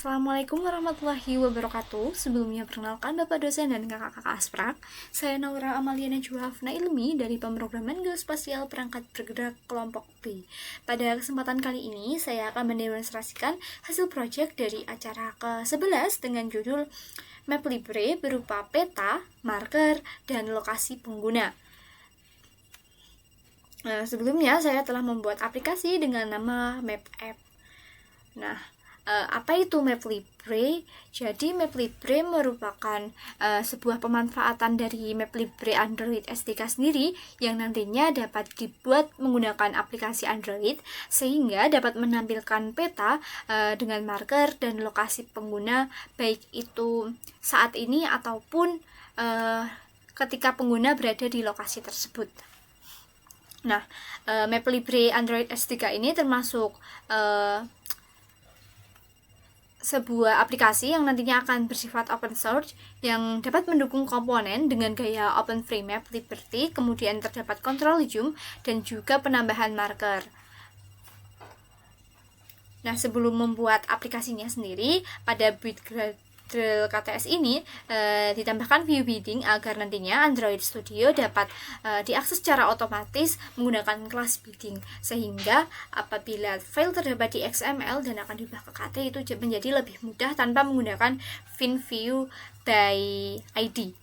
Assalamualaikum warahmatullahi wabarakatuh. Sebelumnya perkenalkan Bapak dosen dan kakak-kakak Asprak. Saya Naura Amalia Najwa Hafna Ilmi dari Pemrograman Geospasial Perangkat Bergerak Kelompok B. Pada kesempatan kali ini saya akan mendemonstrasikan hasil proyek dari acara ke-11 dengan judul Map Libre berupa peta, marker, dan lokasi pengguna. Sebelumnya saya telah membuat aplikasi dengan nama Map App. Apa itu Map Libre? Jadi Map Libre merupakan sebuah pemanfaatan dari Map Libre Android SDK sendiri yang nantinya dapat dibuat menggunakan aplikasi Android sehingga dapat menampilkan peta dengan marker dan lokasi pengguna, baik itu saat ini ataupun ketika pengguna berada di lokasi tersebut. Map Libre Android SDK ini termasuk sebuah aplikasi yang nantinya akan bersifat open source yang dapat mendukung komponen dengan gaya Open Free Map Liberty, kemudian terdapat control zoom dan juga penambahan marker. Sebelum membuat aplikasinya sendiri, pada build KTS ini ditambahkan view bidding agar nantinya Android Studio dapat diakses secara otomatis menggunakan kelas bidding, sehingga apabila file terdapat di XML dan akan diubah ke KT itu menjadi lebih mudah tanpa menggunakan view by ID.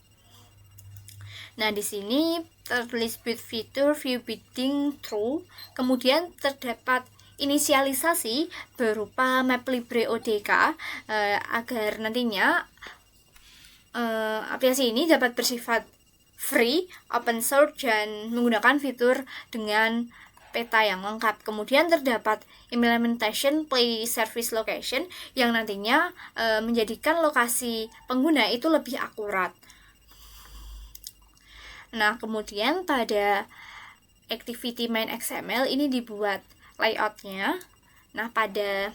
Di sini tertulis build feature view bidding true, kemudian terdapat inisialisasi berupa Map Libre ODK agar nantinya aplikasi ini dapat bersifat free, open source, dan menggunakan fitur dengan peta yang lengkap. Kemudian terdapat implementation play service location yang nantinya menjadikan lokasi pengguna itu lebih akurat. Kemudian pada activity main XML ini dibuat layoutnya. Pada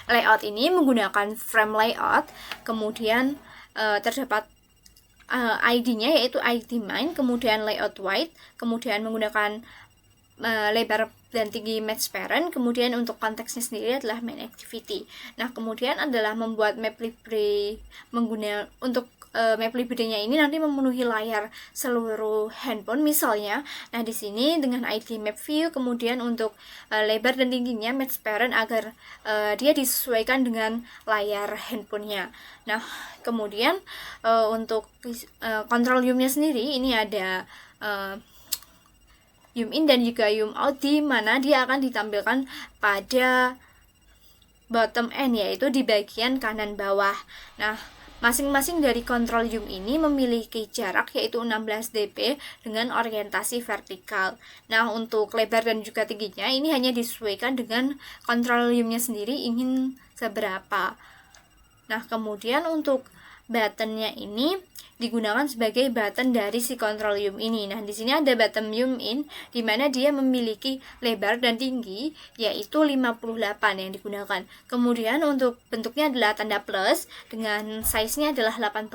layout ini menggunakan frame layout, kemudian terdapat ID-nya yaitu ID main, kemudian layout wide, kemudian menggunakan lebar dan tinggi match parent, kemudian untuk konteksnya sendiri adalah main activity. Kemudian adalah membuat Map Libre untuk Map Libre-nya ini nanti memenuhi layar seluruh handphone misalnya. Di sini dengan ID map view, kemudian untuk lebar dan tingginya match parent agar dia disesuaikan dengan layar handphonenya. Kemudian untuk control zoom-nya sendiri ini ada zoom in dan juga zoom out, di mana dia akan ditampilkan pada bottom end, yaitu di bagian kanan bawah. Masing-masing dari control zoom ini memiliki jarak yaitu 16 dp dengan orientasi vertikal. Untuk lebar dan juga tingginya ini hanya disesuaikan dengan control zoom-nya sendiri ingin seberapa. Kemudian untuk button-nya ini digunakan sebagai button dari si control zoom ini. Di sini ada button zoom in, di mana dia memiliki lebar dan tinggi yaitu 58 yang digunakan. Kemudian untuk bentuknya adalah tanda plus dengan size-nya adalah 18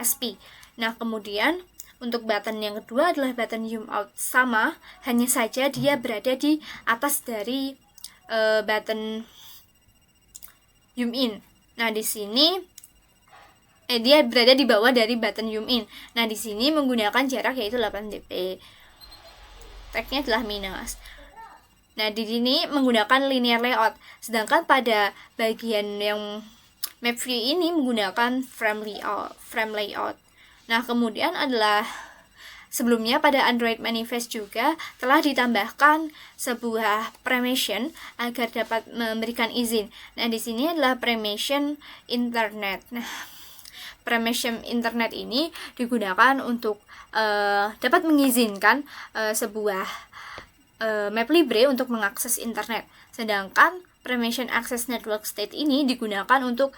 sp. Kemudian untuk button yang kedua adalah button zoom out, sama, hanya saja dia berada di atas dari button zoom in. Di sini dia berada di bawah dari button zoom in. Di sini menggunakan jarak yaitu 8 dp. Tag-nya adalah minus. Di sini menggunakan linear layout. Sedangkan pada bagian yang map view ini menggunakan frame layout. Kemudian adalah sebelumnya pada Android Manifest juga telah ditambahkan sebuah permission agar dapat memberikan izin. Di sini adalah permission internet. Permission internet ini digunakan untuk dapat mengizinkan sebuah Map Libre untuk mengakses internet. Sedangkan permission access network state ini digunakan untuk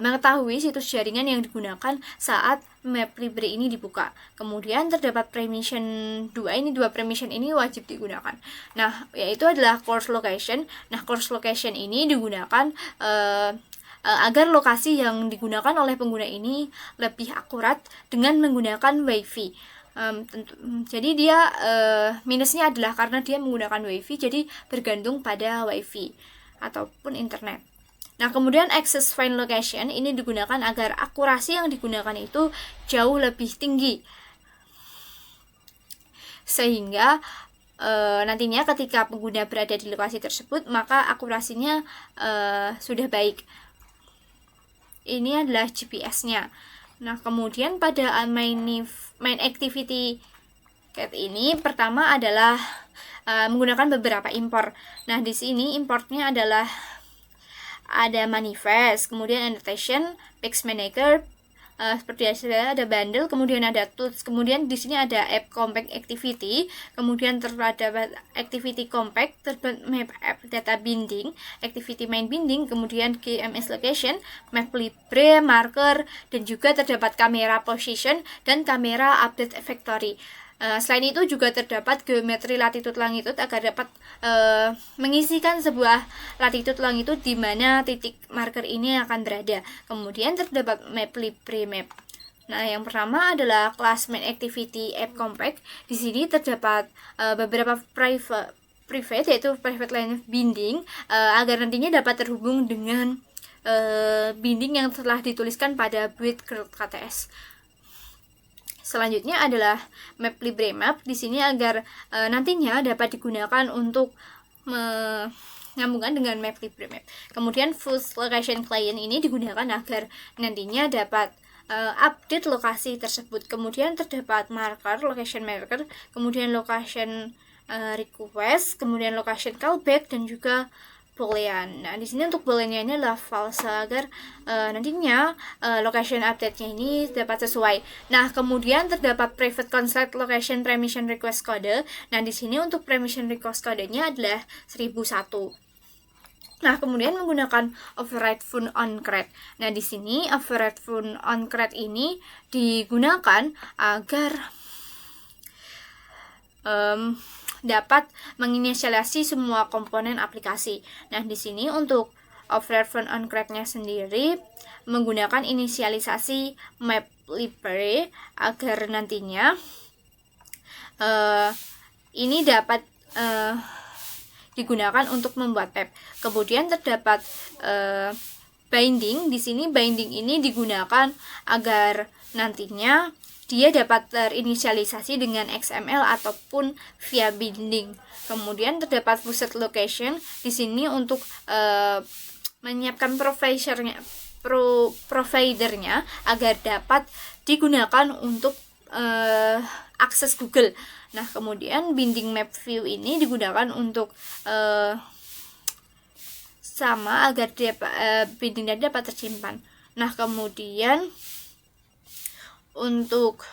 mengetahui situs jaringan yang digunakan saat Map Libre ini dibuka. Kemudian terdapat permission 2, ini dua permission ini wajib digunakan. Yaitu adalah course location. Course location ini digunakan agar lokasi yang digunakan oleh pengguna ini lebih akurat dengan menggunakan WiFi. Jadi dia minusnya adalah karena dia menggunakan WiFi, jadi bergantung pada WiFi ataupun internet. Nah, kemudian access find location ini digunakan agar akurasi yang digunakan itu jauh lebih tinggi, sehingga nantinya ketika pengguna berada di lokasi tersebut maka akurasinya sudah baik. Ini adalah GPS-nya. Nah, kemudian pada main activity cat ini pertama adalah menggunakan beberapa import. Nah, di sini importnya adalah ada manifest, kemudian annotation, page manager, seperti ada bundle, kemudian ada tools, kemudian di sini ada app compact activity, kemudian terdapat activity compact, terdapat map app data binding, activity main binding, kemudian GMS location, map libre, marker, dan juga terdapat kamera position dan kamera update factory. Selain itu juga terdapat geometri latitude longitude agar dapat mengisikan sebuah latitude longitude di mana titik marker ini akan berada. Kemudian terdapat map libre map. Nah, yang pertama adalah kelas main activity app compact. Di sini terdapat beberapa private yaitu private line binding agar nantinya dapat terhubung dengan binding yang telah dituliskan pada build KTS. Selanjutnya adalah map libre map, di sini agar nantinya dapat digunakan untuk menyambungkan dengan map libre map. Kemudian full location client ini digunakan agar nantinya dapat update lokasi tersebut. Kemudian terdapat marker, location marker, kemudian location request, kemudian location callback, dan juga boolean. Nah, di sini untuk booleannya ini adalah false agar nantinya location update-nya ini dapat sesuai. Nah, kemudian terdapat private consent location permission request code. Nah, di sini untuk permission request code-nya adalah 1001. Nah, kemudian menggunakan override fun on create. Nah, di sini override fun on create ini digunakan agar dapat menginisialisasi semua komponen aplikasi. Nah, di sini untuk override fun on create-nya sendiri menggunakan inisialisasi map libre agar nantinya ini dapat digunakan untuk membuat app. Kemudian terdapat binding. Di sini binding ini digunakan agar nantinya dia dapat terinisialisasi dengan XML ataupun via binding. Kemudian terdapat pusat location di sini untuk menyiapkan providernya agar dapat digunakan untuk akses Google. Nah, kemudian binding map view ini digunakan untuk sama agar bindingnya dapat tersimpan. Nah, kemudian untuk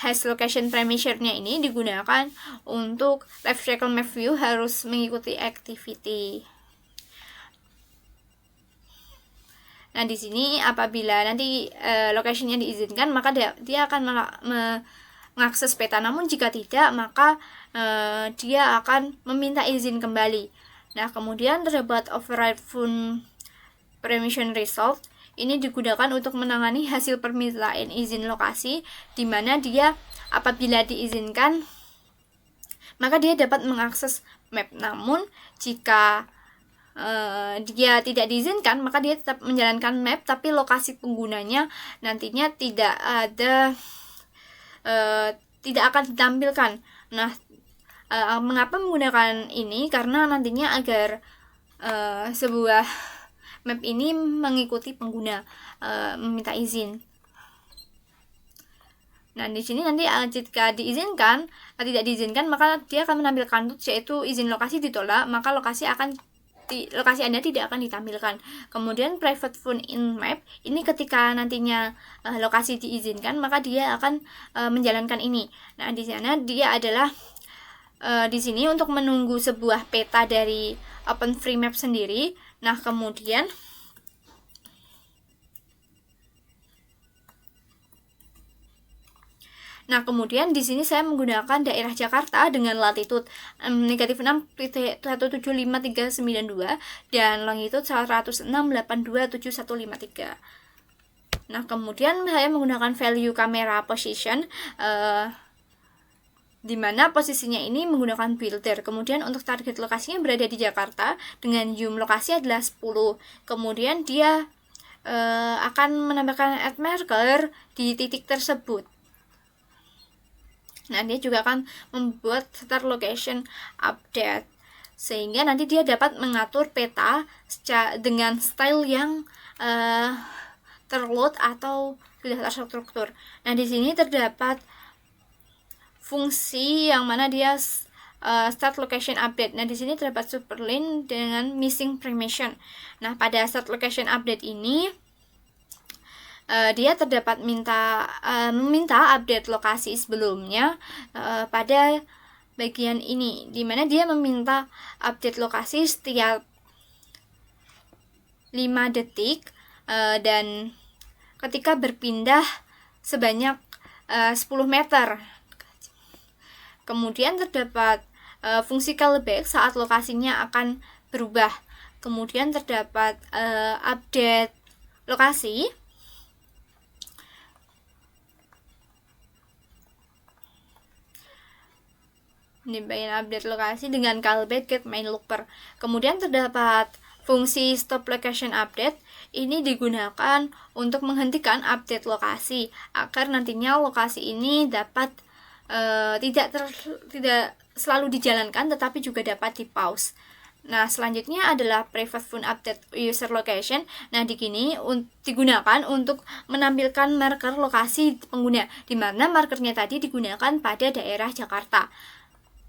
hash location permission-nya ini digunakan untuk life cycle map view harus mengikuti activity. Nah, di sini apabila nanti location-nya diizinkan, maka dia akan mengakses peta. Namun jika tidak, maka dia akan meminta izin kembali. Nah, kemudian terdapat override fun permission result. Ini digunakan untuk menangani hasil permintaan izin lokasi, di mana dia apabila diizinkan maka dia dapat mengakses map. Namun jika dia tidak diizinkan, maka dia tetap menjalankan map, tapi lokasi penggunanya nantinya tidak akan ditampilkan. Nah, mengapa menggunakan ini? Karena nantinya agar sebuah map ini mengikuti pengguna meminta izin. Nah, di sini nanti jika diizinkan, tidak diizinkan, maka dia akan menampilkan yaitu izin lokasi ditolak, maka lokasi Anda tidak akan ditampilkan. Kemudian private fun in map ini ketika nantinya lokasi diizinkan, maka dia akan menjalankan ini. Nah, di sana dia adalah di sini untuk menunggu sebuah peta dari OpenFreeMap sendiri. Nah, kemudian di sini saya menggunakan daerah Jakarta dengan latitude negatif 6.175.392 dan longitude 106.82.7153. Nah, kemudian saya menggunakan value camera position di mana posisinya ini menggunakan builder. Kemudian untuk target lokasinya berada di Jakarta dengan yum lokasi adalah 10. Kemudian dia akan menambahkan add marker di titik tersebut. Nah, dia juga akan membuat start location update, sehingga nanti dia dapat mengatur peta dengan style yang terload atau sudah terstruktur. Nah, di sini terdapat fungsi yang mana dia start location update. Nah, di sini terdapat superlink dengan missing permission. Nah, pada start location update ini dia terdapat meminta update lokasi sebelumnya pada bagian ini, di mana dia meminta update lokasi setiap 5 detik dan ketika berpindah sebanyak 10 meter. Kemudian terdapat fungsi callback saat lokasinya akan berubah. Kemudian terdapat update lokasi. Ini bagian update lokasi dengan callback get main looper. Kemudian terdapat fungsi stop location update. Ini digunakan untuk menghentikan update lokasi agar nantinya lokasi ini dapat tidak selalu dijalankan, tetapi juga dapat di pause. Nah, selanjutnya adalah private phone update user location. Nah, di sini digunakan untuk menampilkan marker lokasi pengguna, di mana markernya tadi digunakan pada daerah Jakarta.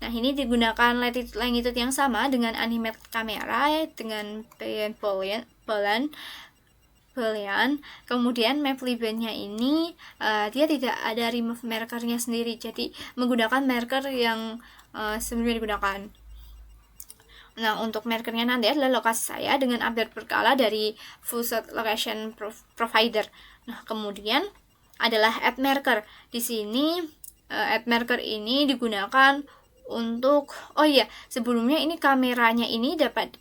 Nah, ini digunakan latitude yang sama dengan animate kamera dengan boolean. Kemudian map libelnya ini dia tidak ada remove markernya sendiri, jadi menggunakan marker yang sebelumnya digunakan. Nah, untuk markernya nanti adalah lokasi saya dengan update berkala dari full set location provider. Nah, kemudian adalah add marker. Di sini add marker ini digunakan untuk sebelumnya ini kameranya ini dapat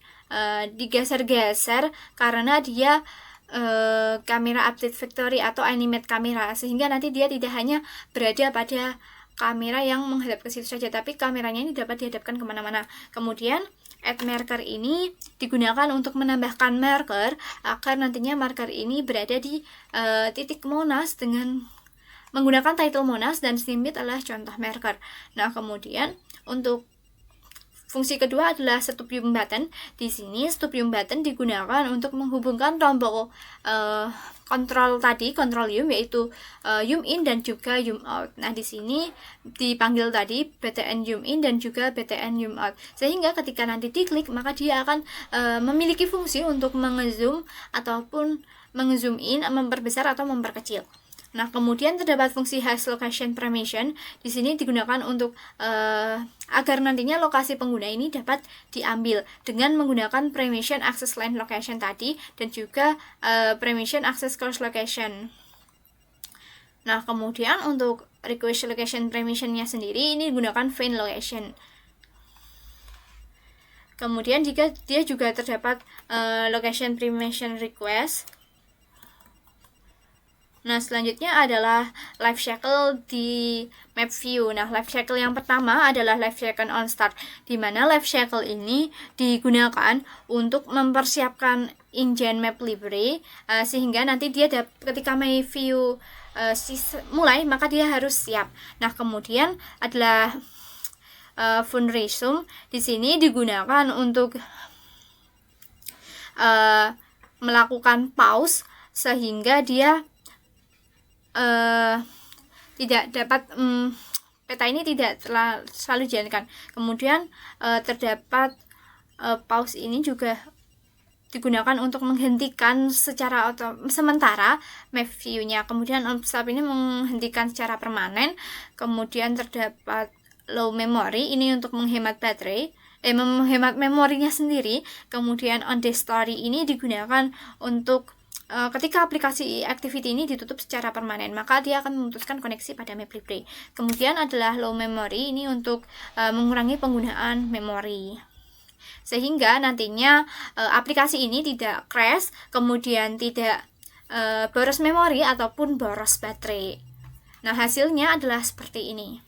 digeser-geser karena dia kamera update factory atau animate kamera, sehingga nanti dia tidak hanya berada pada kamera yang menghadap ke situ saja, tapi kameranya ini dapat dihadapkan kemana-mana. Kemudian add marker ini digunakan untuk menambahkan marker agar nantinya marker ini berada di titik Monas dengan menggunakan title Monas dan snippet adalah contoh marker. Nah, kemudian untuk fungsi kedua adalah stop yum button. Di sini stop yum button digunakan untuk menghubungkan tombol kontrol yum, yaitu yum in dan juga yum out. Nah, di sini dipanggil tadi btn yum in dan juga btn yum out, sehingga ketika nanti diklik maka dia akan memiliki fungsi untuk mengezoom ataupun mengezoom in, memperbesar atau memperkecil. Nah, kemudian terdapat fungsi hash location permission. Di sini digunakan untuk agar nantinya lokasi pengguna ini dapat diambil dengan menggunakan permission access line location tadi dan juga permission access course location. Nah, kemudian untuk request location permissionnya sendiri ini digunakan find location. Kemudian jika dia juga terdapat location permission request. Nah, selanjutnya adalah life cycle di map view. Nah, life cycle yang pertama adalah life cycle on start, di mana life cycle ini digunakan untuk mempersiapkan engine map library sehingga nanti dia ketika my view mulai maka dia harus siap. Nah, kemudian adalah phone resume. Di sini digunakan untuk melakukan pause sehingga dia tidak dapat peta ini tidak selalu dijalankan. Kemudian terdapat pause ini juga digunakan untuk menghentikan secara sementara map view-nya. Kemudian on stop ini menghentikan secara permanen. Kemudian terdapat low memory, ini untuk menghemat baterai, menghemat memorinya sendiri. Kemudian on the story ini digunakan untuk ketika aplikasi activity ini ditutup secara permanen, maka dia akan memutuskan koneksi pada map library. Kemudian adalah low memory, ini untuk mengurangi penggunaan memori, sehingga nantinya aplikasi ini tidak crash, kemudian tidak boros memori ataupun boros baterai. Nah, hasilnya adalah seperti ini.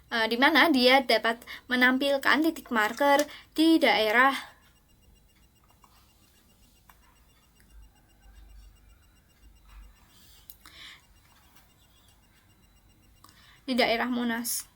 di mana dia dapat menampilkan titik marker di daerah Monas.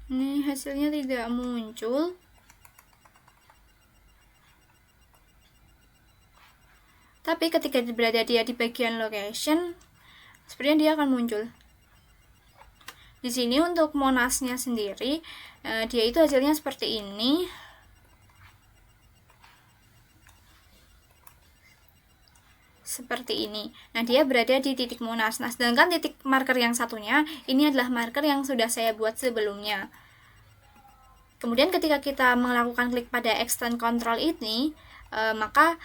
Ini hasilnya tidak muncul. Tapi ketika berada dia di bagian location, sepertinya dia akan muncul. Di sini untuk Monasnya sendiri, dia itu hasilnya seperti ini. Seperti ini. Nah, dia berada di titik Monas. Nah, sedangkan titik marker yang satunya, ini adalah marker yang sudah saya buat sebelumnya. Kemudian ketika kita melakukan klik pada extend control ini, maka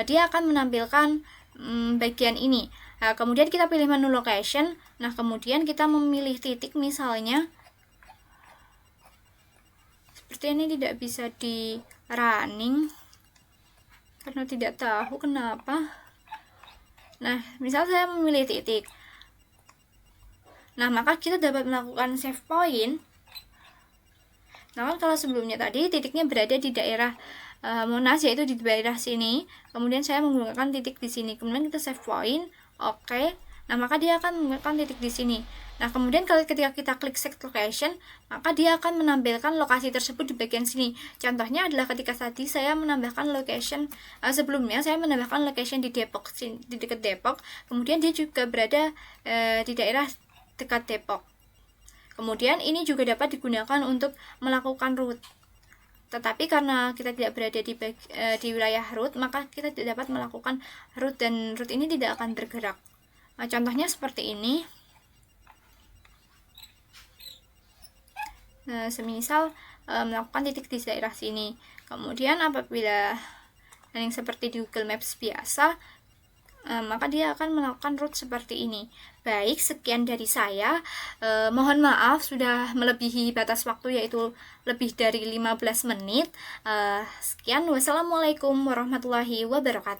dia akan menampilkan bagian ini. Nah, kemudian kita pilih menu location. Nah, kemudian kita memilih titik, misalnya seperti ini tidak bisa di running karena tidak tahu kenapa. Nah, misal saya memilih titik. Nah, maka kita dapat melakukan save point. Nah, kan kalau sebelumnya tadi titiknya berada di daerah Monas, yaitu di daerah sini. Kemudian saya menggunakan titik di sini. Kemudian kita save point, oke. Nah, maka dia akan menggunakan titik di sini. Nah, kemudian ketika kita klik set location, maka dia akan menampilkan lokasi tersebut di bagian sini. Contohnya adalah ketika tadi saya menambahkan location, sebelumnya saya menambahkan location di Depok, di dekat Depok. Kemudian dia juga berada di daerah dekat Depok. Kemudian ini juga dapat digunakan untuk melakukan route. Tetapi karena kita tidak berada di wilayah route, maka kita tidak dapat melakukan route, dan route ini tidak akan bergerak. Nah, contohnya seperti ini. Nah, semisal melakukan titik di daerah sini. Kemudian apabila yang seperti di Google Maps biasa, maka dia akan melakukan route seperti ini. Baik, sekian dari saya. Mohon maaf sudah melebihi batas waktu, yaitu lebih dari 15 menit. Sekian, wassalamualaikum warahmatullahi wabarakatuh.